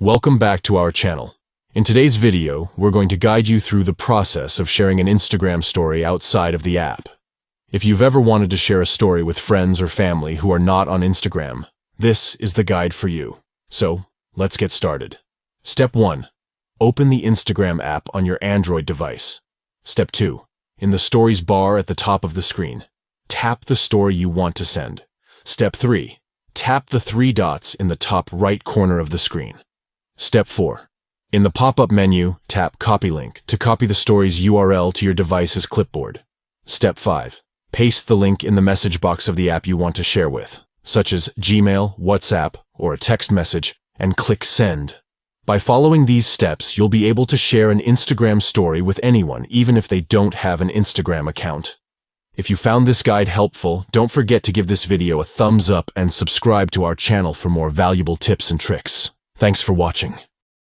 Welcome back to our channel. In today's video, we're going to guide you through the process of sharing an Instagram story outside of the app. If you've ever wanted to share a story with friends or family who are not on Instagram, this is the guide for you. So, let's get started. Step 1. Open the Instagram app on your Android device. Step 2. In the Stories bar at the top of the screen, tap the story you want to send. Step 3. Tap the 3 dots in the top right corner of the screen. Step 4. In the pop-up menu, tap Copy Link to copy the story's URL to your device's clipboard. Step 5. Paste the link in the message box of the app you want to share with, such as Gmail, WhatsApp, or a text message, and click Send. By following these steps, you'll be able to share an Instagram story with anyone, even if they don't have an Instagram account. If you found this guide helpful, don't forget to give this video a thumbs up and subscribe to our channel for more valuable tips and tricks. Thanks for watching.